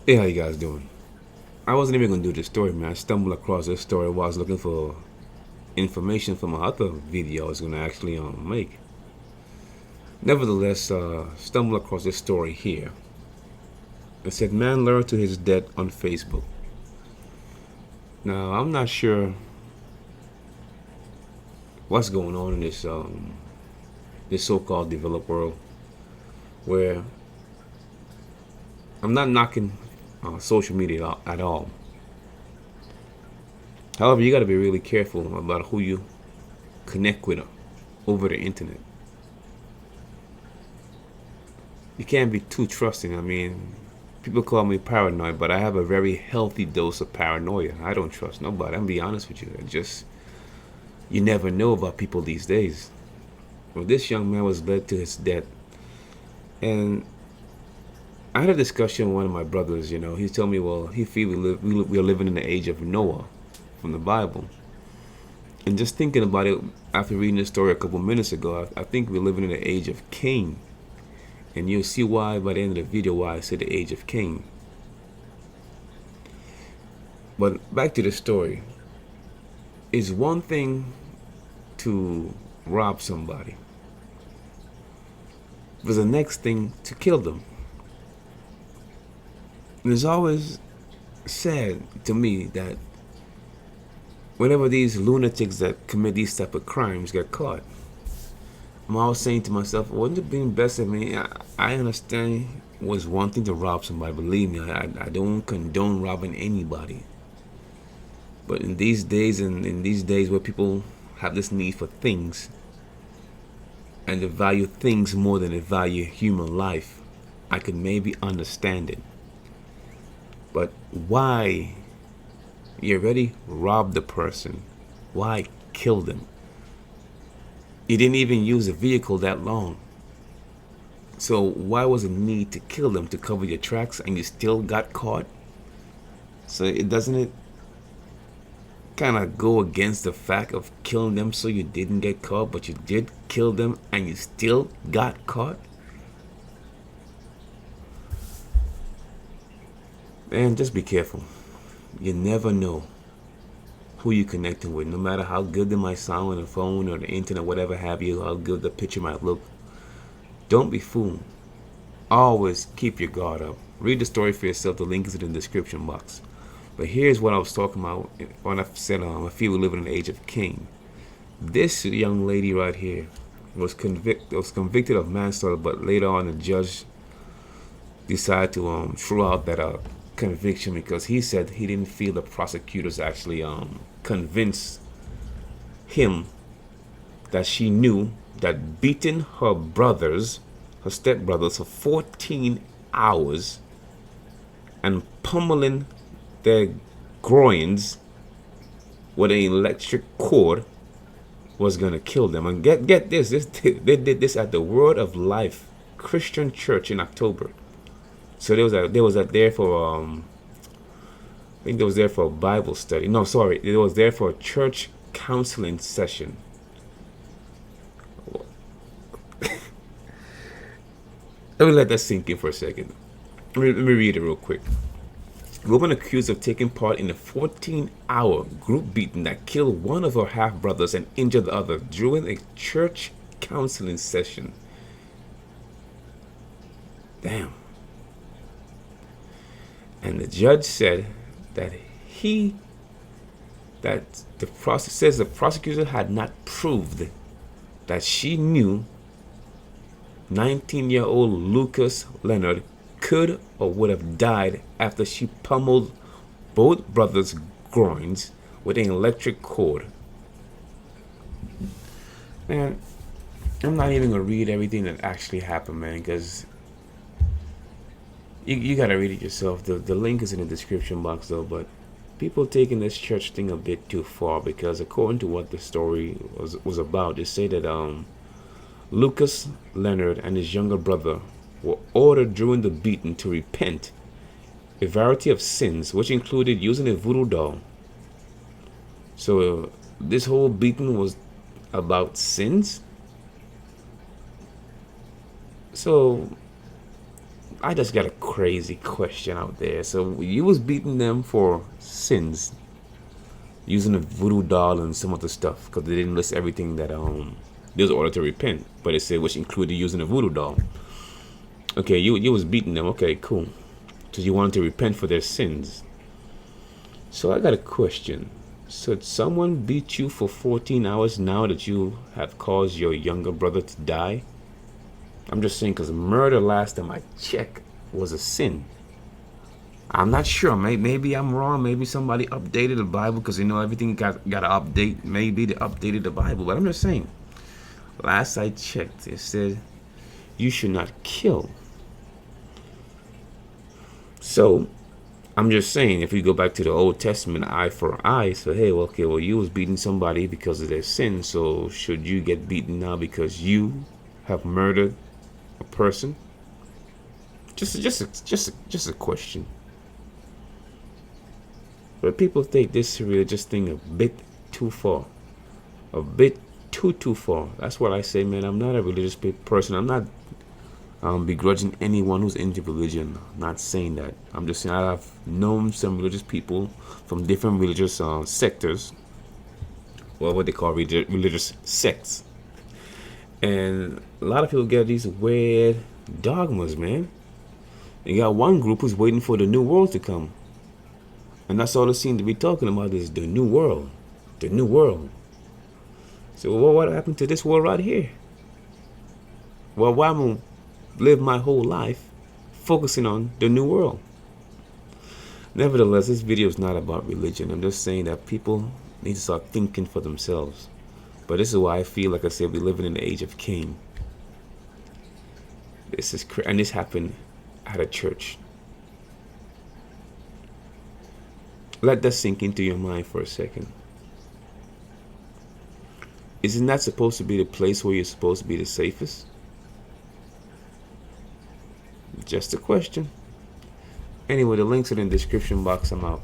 Hey, how you guys doing? I wasn't even gonna do this story, man. I stumbled across this story while I was looking for information for my other video I was gonna actually make. Nevertheless, stumbled across this story here. It said, "Man lured to his death on Facebook." Now, I'm not sure what's going on in this so-called developed world, where I'm not knocking social media at all. However, you got to be really careful about who you connect with over the internet. You can't be too trusting. I mean, people call me paranoid, but I have a very healthy dose of paranoia. I don't trust nobody. I'm gonna be honest with you. You never know about people these days. Well, this young man was led to his death, and I had a discussion with one of my brothers. He told me, well, he feel we are living in the age of Noah from the Bible. And just thinking about it after reading this story a couple minutes ago, I think we're living in the age of Cain. And you'll see why by the end of the video why I said the age of Cain. But back to the story. It's one thing to rob somebody. But the next thing to kill them. And it's always sad to me that whenever these lunatics that commit these type of crimes get caught, I'm always saying to myself, wouldn't it be best? I understand was wanting to rob somebody. Believe me, I don't condone robbing anybody. But in these days, and in these days where people have this need for things, and they value things more than they value human life, I could maybe understand it. But why? You already robbed the person. Why kill them? You didn't even use a vehicle that long. So why was the need to kill them, to cover your tracks, and you still got caught? So it doesn't kind of go against the fact of killing them so you didn't get caught, but you did kill them and you still got caught? Man, just be careful. You never know who you connecting with, no matter how good they might sound on the phone or the internet, whatever have you, how good the picture might look. Don't be fooled. Always keep your guard up. Read the story for yourself. The link is in the description box. But here's what I was talking about when I said I feel we live in the age of Cain. This young lady right here was convicted of manslaughter, but later on the judge decided to throw out that conviction because he said he didn't feel the prosecutors actually convinced him that she knew that beating her stepbrothers for 14 hours and pummeling their groins with an electric cord was gonna kill them. And get this, they did this at the Word of Life Christian Church in October. So they was there for I think they was there for a Bible study. No, sorry, they was there for a church counseling session. Let me let that sink in for a second. Let me read it real quick. Woman accused of taking part in a 14-hour group beating that killed one of her half-brothers and injured the other during a church counseling session. Damn. And the judge said that the prosecutor had not proved that she knew 19-year-old Lucas Leonard could or would have died after she pummeled both brothers' groins with an electric cord. Man, I'm not even gonna read everything that actually happened, man, because you gotta read it yourself. The link is in the description box though, but people taking this church thing a bit too far, because according to what the story was about, they say that Lucas Leonard and his younger brother were ordered during the beating to repent a variety of sins, which included using a voodoo doll. So this whole beating was about sins. So I just got a crazy question out there. So you was beating them for sins, using a voodoo doll and some other stuff, because they didn't list everything that there's order to repent, but it said which included using a voodoo doll. Okay, you was beating them. Okay, cool. So you wanted to repent for their sins. So I got a question. So someone beat you for 14 hours now that you have caused your younger brother to die? I'm just saying, because murder, last time I checked, was a sin. I'm not sure. Maybe I'm wrong. Maybe somebody updated the Bible, because everything got to update. Maybe they updated the Bible. But I'm just saying, last I checked, it said you should not kill. So I'm just saying, if we go back to the Old Testament, eye for eye, so hey, well, you was beating somebody because of their sin, so should you get beaten now because you have murdered a person? Just a question. But people take this religious thing a bit too far, a bit too far. That's what I say, man. I'm not a religious person. I'm not begrudging anyone who's into religion. I'm not saying that. I'm just saying I've known some religious people from different religious sectors, well, what they call religious sects, and a lot of people get these weird dogmas, man. You got one group who's waiting for the new world to come, and that's all they seem to be talking about is the new world, the new world. So what happened to this world right here? Well, why am I live my whole life focusing on the new world? Nevertheless, this video is not about religion. I'm just saying that people need to start thinking for themselves. But this is why I feel, like I said, we're living in the age of Kane. And this happened at a church. Let that sink into your mind for a second. Isn't that supposed to be the place where you're supposed to be the safest? Just a question. Anyway, the links are in the description box. I'm out.